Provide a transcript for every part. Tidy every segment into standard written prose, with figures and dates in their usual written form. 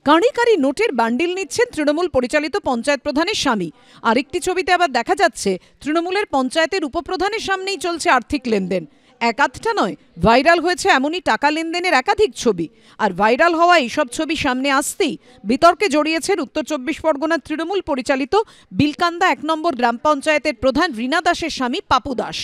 কাঁড়ি কাঁড়ি নোটের বান্ডিল নিচ্ছেন তৃণমূল পরিচালিত পঞ্চায়েত প্রধানের স্বামী। আরেকটি ছবিতে আবার দেখা যাচ্ছে তৃণমূলের পঞ্চায়েতের উপপ্রধানের সামনেই চলছে আর্থিক লেনদেন। এক আধটা নয়, ভাইরাল হয়েছে এমনই টাকা লেনদেনের একাধিক ছবি। আর ভাইরাল হওয়া এইসব ছবি সামনে আসতেই বিতর্কে জড়িয়েছেন উত্তর ২৪ পরগনার তৃণমূল পরিচালিত বিলকান্দা ১ নম্বর গ্রাম পঞ্চায়েতের প্রধান রীনা দাসের স্বামী পাপু দাস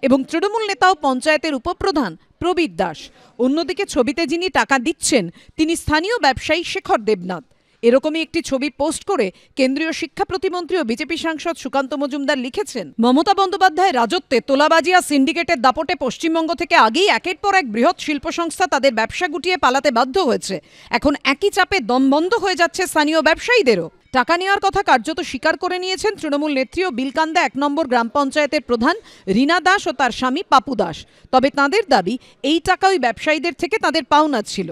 এবং তৃণমূল নেতা ও পঞ্চায়েতের উপপ্রধান প্রবীর দাস। অন্যদিকে ছবিতে যিনি টাকা দিচ্ছেন তিনি স্থানীয় ব্যবসায়ী শেখর দেবনাথ। এরকমই একটি ছবি পোস্ট করে কেন্দ্রীয় শিক্ষা প্রতিমন্ত্রী ও বিজেপি সাংসদ সুকান্ত মজুমদার লিখেছেন, মমতা বন্দ্যোপাধ্যায়ের রাজত্বে তোলাবাজিয়া সিন্ডিকেটের দাপটে পশ্চিমবঙ্গ থেকে আগেই একের পর এক বৃহৎ শিল্প সংস্থা তাদের ব্যবসা গুটিয়ে পালাতে বাধ্য হয়েছে। এখন একই চাপে দম বন্ধ হয়ে যাচ্ছে স্থানীয় ব্যবসায়ীদেরও। টাকা নেওয়ার কথা কার্যত স্বীকার করে নিয়েছেন তৃণমূল নেত্রী ও বিলকান্দা ১ নম্বর গ্রাম পঞ্চায়েতের প্রধান রীনা দাস ও তার স্বামী পাপু দাস। তবে তাঁদের দাবি, এই টাকা ওই ব্যবসায়ীদের থেকে তাদের পাওনা ছিল।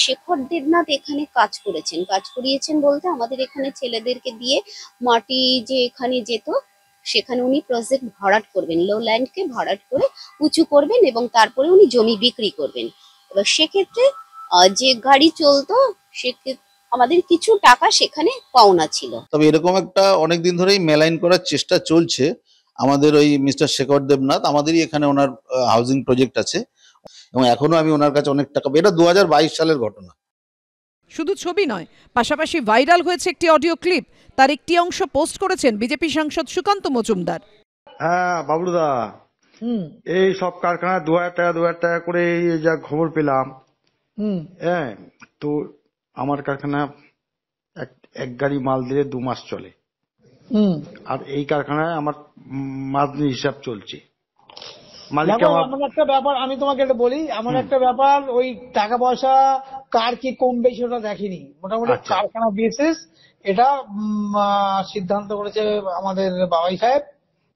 শেখর দেবনাথ এখানে কাজ করিয়েছেন বলতে আমাদের এখানে ছেলেদেরকে দিয়ে মাটি যে এখানে যেত সেখানে উনি প্রজেক্ট ভরাট করবেন, লো ল্যান্ডকে ভরাট করে উঁচু করবেন এবং তারপরে উনি জমি বিক্রি করবেন। এবার সেক্ষেত্রে যে গাড়ি চলতো সেক্ষেত্রে আমাদের কিছু টাকা সেখানে পাওনা ছিল। তবে এরকম একটা অনেকদিন ধরেই মেলাইন করার চেষ্টা চলছে। আমাদের ওই মিস্টার শেখর দেবনাথ, আমাদেরই এখানে ওনার হাউজিং প্রজেক্ট আছে এবং এখনো আমি ওনার কাছে অনেক টাকা, এটা ২০২২ সালের ঘটনা। শুধু ছবি নয়, পাশাপাশি ভাইরাল হয়েছে একটি অডিও ক্লিপ। তার একটি অংশ পোস্ট করেছেন বিজেপি সাংসদ সুকান্ত মজুমদার। হ্যাঁ বাবলুদা, এই সব কারখানা ২০০০ টাকা করে যা খবর পেলাম, হ্যাঁ তো আমার কারখানা এক গাড়ি মাল দিলে ২ মাস চলে। আর এই কারখানায় আমার মাসনি হিসাব চলছে। এমন একটা ব্যাপার আমি তোমাকে এটা বলি, এমন একটা ব্যাপার, ওই টাকা পয়সা কার কি কম বেশি ওটা দেখেনি, মোটামুটি কারখানা বেসিস এটা সিদ্ধান্ত করেছে আমাদের বাবাই সাহেব।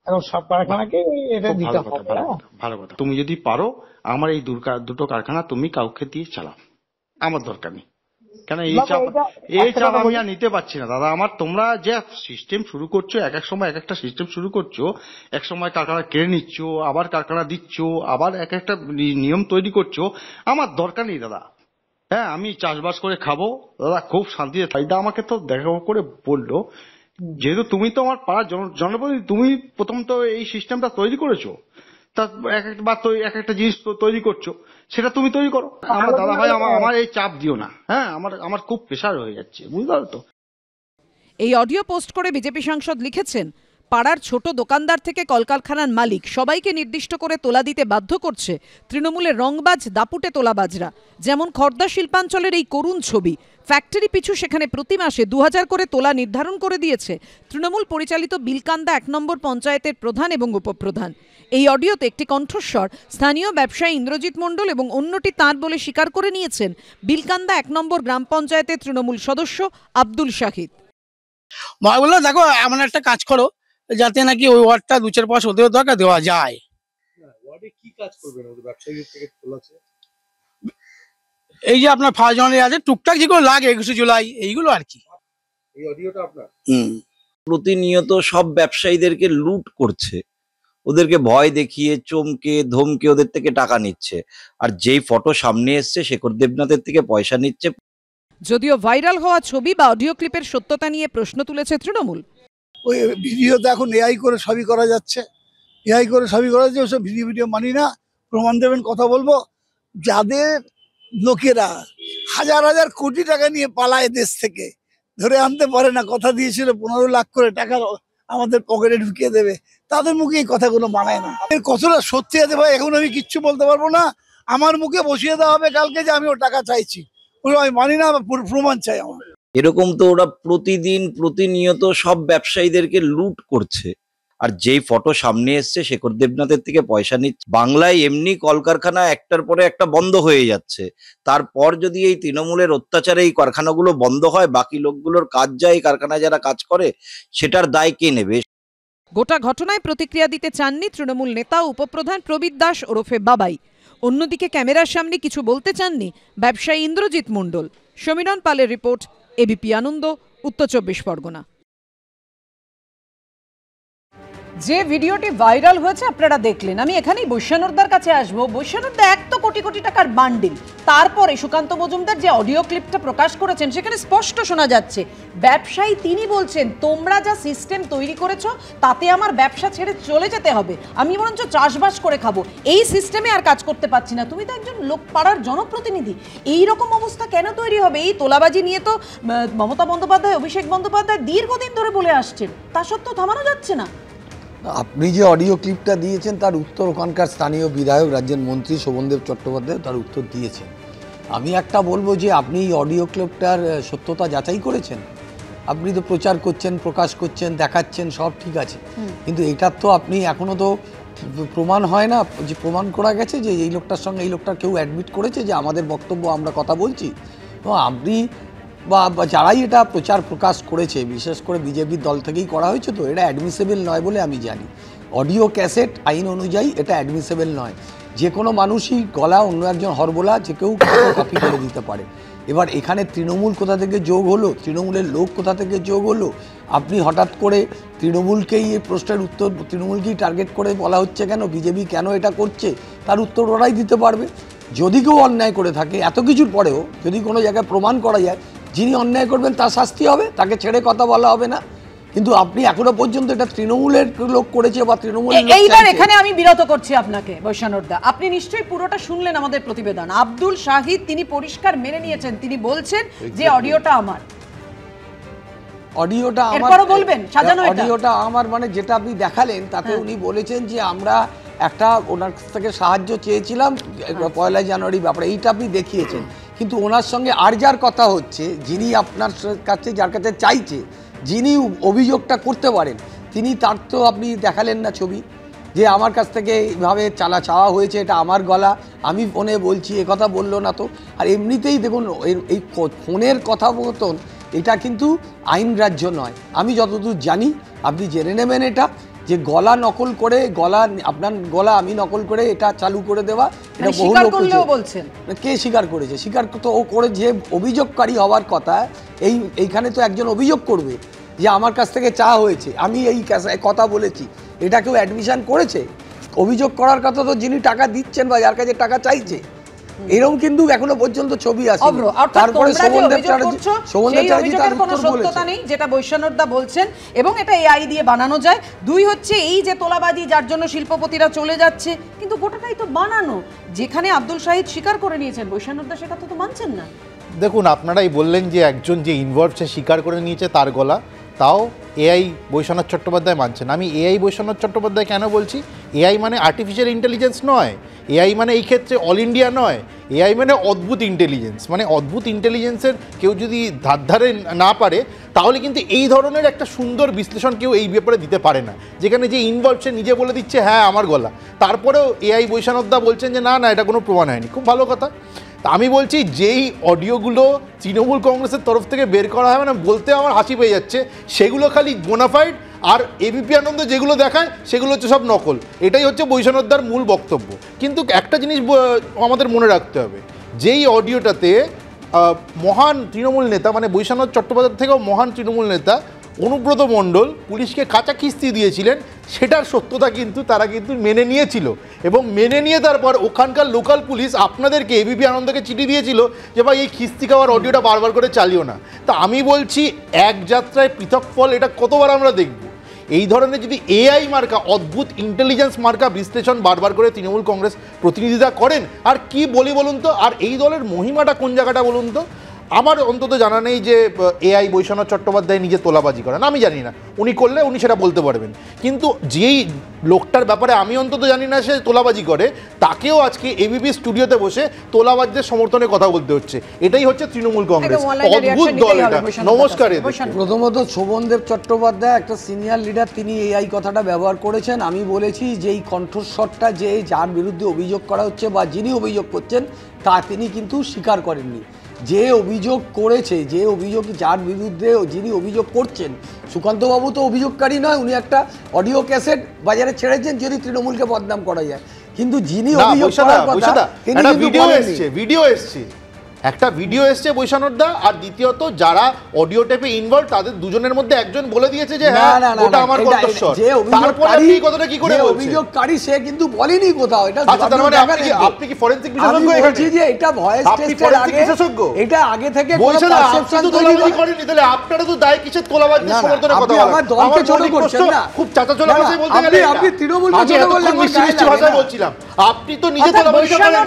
এখন সব কারখানাকে এটা দিতে হবে। ভালো কথা, তুমি যদি পারো আমার এই দুটো কারখানা তুমি কাউকে দিয়ে চালাও, আমার দরকার নেই। কেন এই চাপ আমি আর নিতে পারছি না দাদা। আমার তোমরা যে সিস্টেম শুরু করছো, এক এক সময় এক একটা সিস্টেম শুরু করছো, এক সময় কারখানা কেড়ে নিচ্ছ, আবার কারখানা দিচ্ছ, আবার এক একটা নিয়ম তৈরি করছো, আমার দরকার নেই দাদা। হ্যাঁ আমি চাষবাস করে খাবো দাদা, খুব শান্তিতে। ফায়দা আমাকে তো দেখা করে বললো, যেহেতু তুমি তো আমার পাড়ার জনপ্রতিনিধি, তুমি প্রথম তো এই সিস্টেমটা তৈরি করেছো, তা এক একটা জিনিস তৈরি করছো, সেটা তুমি তৈরি করো। আমার দাদা ভাই আমার এই চাপ দিও না। হ্যাঁ আমার খুব প্রেশার হয়ে যাচ্ছে, বুঝতে পারো তো। এই অডিও পোস্ট করে বিজেপি সাংসদ লিখেছেন, পাড়ার ছোট দোকানদার থেকে কলকারখানার মালিক সবাইকে নির্দিষ্ট করে তোলা দিতে বাধ্য করছে তৃণমূলের রংবাজ দাপুটে তোলাবাজরা। যেমন খর্দা শিল্পাঞ্চলের এই করুণ ছবি, ফ্যাক্টরি পিছু সেখানে প্রতি মাসে ২০০০ করে তোলা নির্ধারণ করে দিয়েছে তৃণমূল পরিচালিত বিলকান্দা ১ নম্বর পঞ্চায়েতের প্রধান এবং উপপ্রধান। এই অডিওতে একটি কণ্ঠস্বর স্থানীয় ব্যবসায়ী ইন্দ্রজিৎ মণ্ডল এবং অন্যটি তাঁর বলে স্বীকার করে নিয়েছেন বিলকান্দা ১ নম্বর গ্রাম পঞ্চায়েতের তৃণমূল সদস্য আব্দুল শাহিদ। বললো, দেখো এমন একটা কাজ করো যাতে নাকি ওই ওয়ার্ডটা ২-৪ পয়সা ওদের দরকার দেওয়া যায়। কি কাজ করবেন ব্যবসায়ীদের থেকে তোলাছে? এই যে আপনার 1 জানুয়ারি আছে, টুকটাক যেগুলো লাগে ২১ জুলাই এইগুলো আর কি। এই অডিওটা আপনার? প্রতিনিয়ত সব ব্যবসায়ীদেরকে লুট করছে, ওদেরকে ভয় দেখিয়ে চমকে ধমকে ওদের থেকে টাকা নিচ্ছে। আর যেই ফটো সামনে এসছে শেখর দেবনাথের থেকে পয়সা নিচ্ছে। যদিও ভাইরাল হওয়া ছবি বা অডিও ক্লিপের সত্যতা নিয়ে প্রশ্ন তুলেছে তৃণমূল। ওই ভিডিওতে এখন এআই করে সবই করা যাচ্ছে, ওসব ভিডিও মানি না। প্রমাণ দেবেন, কথা বলবো। যাদের লোকেরা হাজার হাজার কোটি টাকা নিয়ে পালায় দেশ থেকে, ধরে আনতে পারে না, কথা দিয়েছিল ১৫ লাখ করে টাকা আমাদের পকেটে ঢুকিয়ে দেবে, তাদের মুখে এই কথাগুলো মানায় না। এর কতটা সত্যি আছে ভাই এখন আমি কিচ্ছু বলতে পারবো না। আমার মুখে বসিয়ে দেওয়া হবে কালকে যে আমি ও টাকা চাইছি, আমি মানি না, প্রমাণ চাই আমার। এরকম তো ওরা প্রতিনিয়ত সব ব্যবসায়ীদেরকে লুট করছে। আর যেই ফটো সামনে এসছে শেখর দেবনাথের থেকে পয়সা নিচ্ছে। বাংলায় এমনি কলকারখানা একটার পরে একটা বন্ধ হয়ে যাচ্ছে, তারপর যদি এই তৃণমূলের অত্যাচারে এই কারখানাগুলো বন্ধ হয়, বাকি লোকগুলোর কাজ যায়, এই কারখানায় যারা কাজ করে সেটার দায় কে নেবে? গোটা ঘটনায় প্রতিক্রিয়া দিতে চাননি তৃণমূল নেতা উপপ্রধান প্রবীর দাস ওরফে বাবাই। অন্যদিকে ক্যামেরার সামনে কিছু বলতে চাননি ব্যবসায়ী ইন্দ্রজিৎ মণ্ডল। সমীরণ পালের রিপোর্ট, এবিপি আনন্দ, উত্তর ২৪ পরগনা। যে ভিডিওটি ভাইরাল হয়েছে আপনারা দেখলেন। আমি এখানেই বৈশ্যানরদার কাছে আসবো। বৈশ্যানরদা, 1 তো কোটি কোটি টাকার বান্ডিল, তারপরে সুকান্ত মজুমদার যে অডিও ক্লিপটা প্রকাশ করেছেন সেখানে স্পষ্ট শোনা যাচ্ছে ব্যবসায়ী তিনি বলছেন তোমরা যা সিস্টেম তৈরি করেছো তাতে আমার ব্যবসা ছেড়ে চলে যেতে হবে, আমি বরঞ্চ চাষবাস করে খাবো, এই সিস্টেমে আর কাজ করতে পারছি না। তুমি তো একজন লোক পাড়ার জনপ্রতিনিধি, এই রকম অবস্থা কেন তৈরি হবে? এই তোলাবাজি নিয়ে তো মমতা বন্দ্যোপাধ্যায়, অভিষেক বন্দ্যোপাধ্যায় দীর্ঘদিন ধরে বলে আসছেন, তা সত্ত্বেও থামানো যাচ্ছে না। আপনি যে অডিও ক্লিপটা দিয়েছেন তার উত্তর ওখানকার স্থানীয় বিধায়ক, রাজ্যের মন্ত্রী শোভনদেব চট্টোপাধ্যায় তার উত্তর দিয়েছেন। আমি একটা বলবো যে আপনি এই অডিও ক্লিপটার সত্যতা যাচাই করেছেন? আপনি তো প্রচার করছেন, প্রকাশ করছেন, দেখাচ্ছেন, সব ঠিক আছে, কিন্তু এটার তো আপনি এখনো তো প্রমাণ হয় না যে প্রমাণ করা গেছে যে এই লোকটার সঙ্গে এই লোকটার কেউ অ্যাডমিট করেছে যে আমাদের বক্তব্য আমরা কথা বলছি। তো আপনি বা যারাই এটা প্রচার প্রকাশ করেছে, বিশেষ করে বিজেপির দল থেকেই করা হয়েছে, তো এটা অ্যাডমিসেবল নয় বলে আমি জানি। অডিও ক্যাসেট আইন অনুযায়ী এটা অ্যাডমিসেবল নয়। যে কোনো মানুষই গলা অন্য একজন হরবোলা যে কেউ কপি করে দিতে পারে। এবার এখানে তৃণমূল কোথা থেকে যোগ হলো, তৃণমূলের লোক কোথা থেকে যোগ হলো? আপনি হঠাৎ করে তৃণমূলকেই এই প্রশ্নের উত্তর তৃণমূলকেই টার্গেট করে বলা হচ্ছে কেন, বিজেপি কেন এটা করছে, তার উত্তর ওরাই দিতে পারবে। যদি কেউ অন্যায় করে থাকে এত কিছুর পরেও যদি কোনো জায়গায় প্রমাণ করা যায় যিনি অন্যায় করবেন তার শাস্তি হবে, তাকে ছেড়ে কথা বলা হবে না। কিন্তু আপনি এখনো পর্যন্ত এটা তৃণমূলের লোক করেছে বা তৃণমূলের লোক। এইবার এখানে আমি বিরত করছি আপনাকে বৈশ্যানরদা, আপনি নিশ্চয়ই পুরোটা শুনলেন আমাদের প্রতিবেদন। আব্দুল শাহিদ তিনি পরিষ্কার মেনে নিয়েছেন, তিনি বলছেন যে অডিওটা আমার, অডিওটা আমার, এরপরও বলবেন সাজানো এটা অডিওটা আমার, মানে যেটা আপনি দেখালেন তাতে উনি বলেছেন যে আমরা একটা ওনার কাছ থেকে সাহায্য চেয়েছিলাম 1 জানুয়ারি ব্যাপারে, এইটা আপনি দেখিয়েছেন। কিন্তু ওনার সঙ্গে আর যার কথা হচ্ছে, যিনি আপনার কাছে যার কাছে চাইছে, যিনি অভিযোগটা করতে পারেন, তিনি তার তো আপনি দেখালেন না ছবি যে আমার কাছ থেকে এইভাবে চাওয়া হয়েছে, এটা আমার গলা, আমি ফোনে বলছি, এ কথা বললো না তো। আর এমনিতেই দেখুন এই ফোনের কথাবর্তন এটা কিন্তু আইন গ্রাহ্য নয়। আমি যতদূর জানি, আপনি জেনে নেবেন এটা, যে গলা নকল করে, আপনার গলা আমি নকল করে এটা চালু করে দেওয়া, এটা বহু লোক বলছেন। কে স্বীকার করেছে? স্বীকার তো ও করে, যে অভিযোগকারী হওয়ার কথা এইখানে তো একজন অভিযোগ করবে যে আমার কাছ থেকে চাওয়া হয়েছে, আমি এই কথা বলেছি, এটা কেউ অ্যাডমিশন করেছে? অভিযোগ করার কথা তো যিনি টাকা দিচ্ছেন বা যার কাছে টাকা চাইছে, এরকম কিন্তু এখনো পর্যন্ত ছবি আসে। তারপরে শোভনদেব চ্যাটার্জি তার উত্তর বলেছেন যেটা বৈশ্যানরদা বলছেন, এবং এটা এআই দিয়ে বানানো যায়। 2 হচ্ছে এই যে তোলাবাজি যার জন্য শিল্পপতিরা চলে যাচ্ছে, কিন্তু গোটাটাই তো বানানো। যেখানে আব্দুল শাহিদ স্বীকার করে নিয়েছেন, বৈশ্যানরদা সে কথা তো মানছেন না। দেখুন, আপনারাই বললেন যে একজন যে ইনভলভ সে স্বীকার করে নিয়েছে তার গলা, তাও এআই বৈশ্বনাথ চট্টোপাধ্যায় মানছেন। আমি এআই বৈশ্বনাথ চট্টোপাধ্যায় কেন বলছি? এআই মানে আর্টিফিশিয়াল ইন্টেলিজেন্স নয়, এআই মানে এই ক্ষেত্রে অল ইন্ডিয়া নয়, এআই মানে অদ্ভুত ইন্টেলিজেন্স। মানে অদ্ভুত ইন্টেলিজেন্সের কেউ যদি ধারে না পারে, তাহলে কিন্তু এই ধরনের একটা সুন্দর বিশ্লেষণ কেউ এই ব্যাপারে দিতে পারে না, যেখানে যে ইনভলভ সে নিজে বলে দিচ্ছে হ্যাঁ আমার গলা, তারপরেও এআই বৈশ্বনাথদা বলছেন যে না না এটা কোনো প্রমাণ হয়নি। খুব ভালো কথা। তা আমি বলছি যেই অডিওগুলো তৃণমূল কংগ্রেসের তরফ থেকে বের করা হয়, মানে বলতে আমার হাসি পেয়ে যাচ্ছে, সেগুলো খালি বোনাফাইড, আর এবিপি আনন্দ যেগুলো দেখায় সেগুলো হচ্ছে সব নকল। এটাই হচ্ছে বৈশ্বনাথদার মূল বক্তব্য। কিন্তু একটা জিনিস আমাদের মনে রাখতে হবে, যেই অডিওটাতে মহান তৃণমূল নেতা, মানে বৈশ্বনাথ চট্টোপাধ্যায় থেকেও মহান তৃণমূল নেতা অনুব্রত মণ্ডল পুলিশকে কাঁচা কিস্তি দিয়েছিলেন, সেটার সত্যতা কিন্তু তারা কিন্তু মেনে নিয়েছিল, এবং মেনে নিয়ে তারপর ওখানকার লোকাল পুলিশ আপনাদেরকে, এবিপি আনন্দকে চিঠি দিয়েছিল যে ভাই এই কিস্তি খাওয়ার অডিওটা বারবার করে চালিও না। তা আমি বলছি এক যাত্রায় পৃথক ফল, এটা কতবার আমরা দেখব? এই ধরনের যদি এআই মার্কা, অদ্ভুত ইন্টেলিজেন্স মার্কা বিশ্লেষণ বারবার করে তৃণমূল কংগ্রেস প্রতিনিধিরা করেন, আর কি বলি বলুন তো? আর এই দলের মহিমাটা কোন জায়গাটা বলুন তো? আমার অন্তত জানা নেই যে এআই বৈশ্বনাথ চট্টোপাধ্যায় নিজে তোলাবাজি করেন, আমি জানি না, উনি করলে উনি সেটা বলতে পারবেন। কিন্তু যেই লোকটার ব্যাপারে আমি অন্তত জানি না সে তোলাবাজি করে, তাকেও আজকে এবিপি স্টুডিওতে বসে তোলাবাজদের সমর্থনে কথা বলতে হচ্ছে। এটাই হচ্ছে তৃণমূল কংগ্রেস, অদ্ভুত দল এটা। নমস্কার। প্রথমত শোভনদেব চট্টোপাধ্যায় একটা সিনিয়র লিডার, তিনি এই কথাটা ব্যবহার করেছেন। আমি বলেছি যে এই কণ্ঠস্বরটা যে যার বিরুদ্ধে অভিযোগ করা হচ্ছে বা যিনি অভিযোগ করছেন তা তিনি কিন্তু স্বীকার করেননি। যে অভিযোগ করেছে, যে অভিযোগ, যার বিরুদ্ধে যিনি অভিযোগ করছেন, সুকান্তবাবু তো অভিযোগকারী নয়, উনি একটা অডিও ক্যাসেট বাজারে ছেড়েছেন যদি তৃণমূলকে বদনাম করা যায়। কিন্তু যিনি অভিযোগ করার কথা, তিনি ভিডিও এসছে, একটা ভিডিও এসছে বৈশানরদা, আর দ্বিতীয়ত যারা অডিও টেপে ইনভলভ তাদের দুজনের মধ্যে একজন বলে দিয়েছে যে হ্যাঁ ওটা আমার কণ্ঠস্বর। তারপরে আপনি এই কথাটা কি করে বলছেন? অভিযোগকারী সে কিন্তু বলেনি কোথাও এটা। আচ্ছা, তার মানে আপনি কি ফরেনসিক বিশেষজ্ঞ? আমি বলছি যে এটা ভয়েস টেস্টের আগে বিশেষজ্ঞ, এটা আগে থেকে কোনো পারসেপশন তোলাবাজি করেনি, তাহলে আপনারা তো দায় কিসের তোলাবাজির সমর্থনে কথা বলেন? আমার দলকে ছোট করছেন না, খুব চাচাচোলা ভাষায় বলতে গেলে আপনি তৃণমূলকে ছোট করলেন, মিষ্টি ভাষায় বলছিলাম। আপনি তো নিজে তোলাবাজি করেন।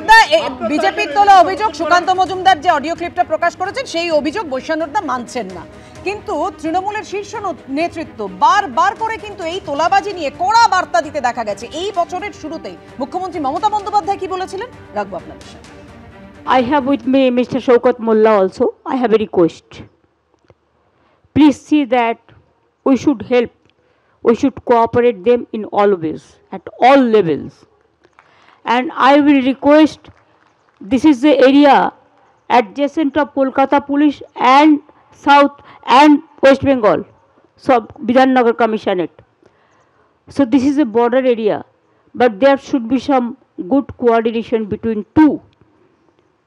বিজেপির তোলা অভিযোগ সুকান্ত মজুমদার যে অডিও ক্লিপটা প্রকাশ করেছেন সেই অভিযোগ বৈশানরদা মানছেন না, কিন্তু তৃণমূলের শীর্ষ নেতৃত্ব বারবার করে কিন্তু এই তোলাবাজি নিয়ে কড়া বার্তা দিতে দেখা গেছে। এই বছরের শুরুতেই মুখ্যমন্ত্রী মমতা বন্দ্যোপাধ্যায় কি বলেছিলেন, রাখবো আপনাদের সাথে। I have with me Mr. Shaukat Mullah also. I have a request. Please see that we should help, we should cooperate them in all ways, at all levels. And I will request, this is the area adjacent of Kolkata Police and South and West Bengal, so Bidhannagar Commissionerate. So this is a border area, but there should be some good coordination between two.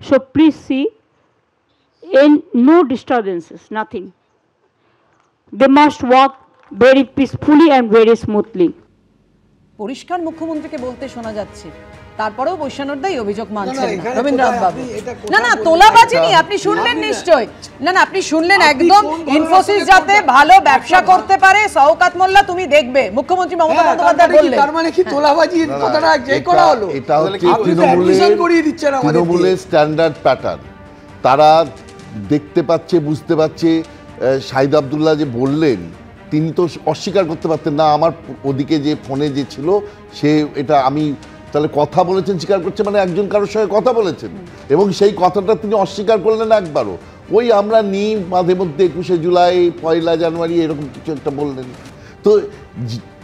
So please see, in no disturbances, nothing. They must walk very peacefully and very smoothly. পরিষ্কার মুখ্যমন্ত্রীকে বলতে শোনা যাচ্ছে, তারপরেও বৈশানরদাই অভিযোগ মানছেন না। রবীন্দ্রনাথ বাবু, না তোলাবাজি নিয়ে আপনি শুনলেন নিশ্চয়ই, না আপনি শুনলেন একদম। ইনফোসিস যাতে ভালো ব্যবসা করতে পারে, শওকত মোল্লা তুমি দেখবে, মুখ্যমন্ত্রী মমতা বন্দ্যোপাধ্যায় বললেন। তার মানে কি তোলাবাজির কথাটা যে করা হলো? এটা হচ্ছে তৃণমূলের স্ট্যান্ডার্ড প্যাটার্ন। তারা দেখতে পাচ্ছে, বুঝতে পারছে। শাহিদ আব্দুল্লাহ যে বললেন, তিনি তো অস্বীকার করতে পারতেন না। আমার ওদিকে যে ফোনে যে ছিল সে এটা আমি তাহলে কথা বলেছেন, স্বীকার করছে মানে একজন কারোর সঙ্গে কথা বলেছেন, এবং সেই কথাটা তিনি অস্বীকার করলেন একবারও। ওই আমরা নিই মাঝে মধ্যে 21শে জুলাই, 1লা জানুয়ারি এরকম কিছু একটা বললেন, তো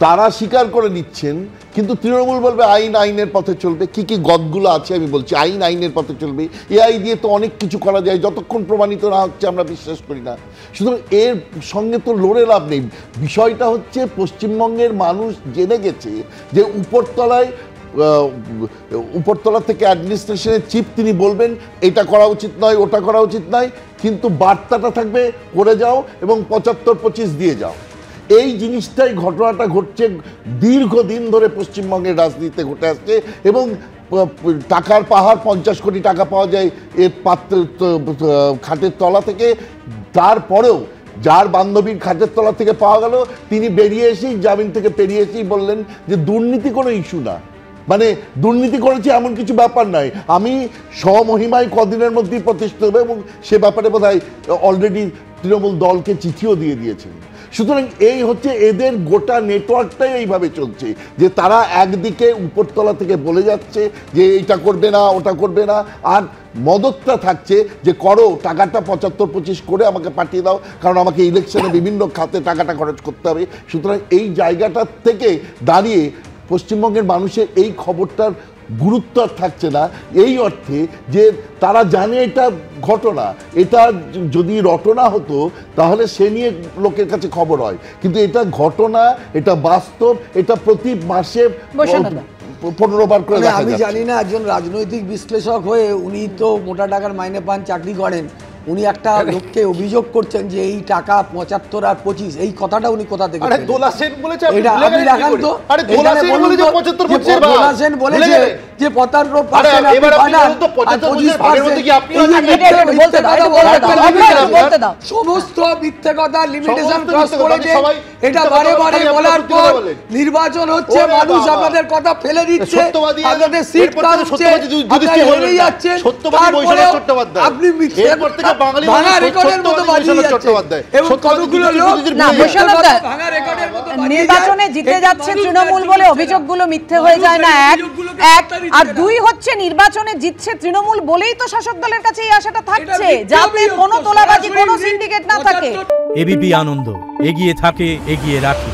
তারা স্বীকার করে নিচ্ছেন। কিন্তু তৃণমূল বলবে আইন আইনের পথে চলবে। কি কি গদগুলো আছে আমি বলছি, আইন আইনের পথে চলবে। এআই দিয়ে তো অনেক কিছু করা যায়, যতক্ষণ প্রমাণিত না হচ্ছে আমরা বিশ্বাস করি না। সুতরাং এর সঙ্গে তো লড়ে লাভ নেই। বিষয়টা হচ্ছে পশ্চিমবঙ্গের মানুষ জেনে গেছে যে উপরতলা থেকে অ্যাডমিনিস্ট্রেশনের চিফ তিনি বলবেন এটা করা উচিত নয়, ওটা করা উচিত নয়, কিন্তু বার্তাটা থাকবে করে যাও এবং 75-25 দিয়ে যাও। এই জিনিসটাই ঘটনাটা ঘটছে দীর্ঘদিন ধরে পশ্চিমবঙ্গের রাজনীতিতে ঘটে আসছে, এবং টাকার পাহাড় 50 কোটি টাকা পাওয়া যায় এর খাটের তলা থেকে। তারপরেও যার বান্ধবীর খাটের তলা থেকে পাওয়া গেল, তিনি বেরিয়ে এসেই জামিন থেকে বেরিয়ে এসেই বললেন যে দুর্নীতি কোনো ইস্যু না, মানে দুর্নীতি করেছে এমন কিছু ব্যাপার নয়, আমি স্বমহিমায় কদিনের মধ্যেই প্রতিষ্ঠিত হবে, এবং সে ব্যাপারে বোধহয় অলরেডি তৃণমূল দলকে চিঠিও দিয়ে দিয়েছেন। সুতরাং এই হচ্ছে এদের গোটা নেটওয়ার্কটাই এইভাবে চলছে যে তারা একদিকে উপরতলা থেকে বলে যাচ্ছে যে এটা করবে না, ওটা করবে না, আর মদতটা থাকছে যে করো, টাকাটা 75-25 করে আমাকে পাঠিয়ে দাও, কারণ আমাকে ইলেকশনে বিভিন্ন খাতে টাকাটা খরচ করতে হবে। সুতরাং এই জায়গাটা থেকে দাঁড়িয়ে পশ্চিমবঙ্গের মানুষের এই খবরটার গুরুত্ব থাকছে না, এই অর্থে যে তারা জানে এটা ঘটনা, এটা যদি রটনা হতো তাহলে সে নিয়ে লোকের কাছে খবর হয়, কিন্তু এটা ঘটনা, এটা বাস্তব, এটা প্রতি মাসে 15 বার করে দেখা যাচ্ছে। আমি জানি না, একজন রাজনৈতিক বিশ্লেষক হয়ে উনি তো মোটা টাকার মাইনে পান, চাকরি করেন, উনি একটা লোককে অভিযোগ করছেন যে এই টাকা 75 আর 25, এই কথাটা উনি কোথা থেকে? আরে দোলা সেন বলেছে, এটা আপনি দেখান তো। আরে দোলা সেন বলেছে 75-25 ভাগ, দোলা সেন বলেছে যে 75% আপনি পাঠান, আর 25% কি আপনি বলতে দাও? সমস্ত মিথ্যে কথা, লিমিটেশন ক্রস করেছে, এটা বারে বারে বলার পর নির্বাচন হচ্ছে, মানুষ আপনাদের কথা ফেলে দিচ্ছে, আপনাদের সিট কাটছে, আপনারা হেরে যাচ্ছেন, তারপরে আপনি মিথ্যে নির্বাচনে জিতে যাচ্ছে তৃণমূল বলে অভিযোগগুলো মিথ্যে হয়ে যায় না, এক। আর দুই হচ্ছে নির্বাচনে জিতছে তৃণমূল বলেই তো শাসক দলের কাছে এই আশাটা থাকছে যাতে কোনো তোলাবাজি, কোনো সিন্ডিকেট না থাকে। এবিপি আনন্দ, এগিয়ে থাকে, এগিয়ে রাখে।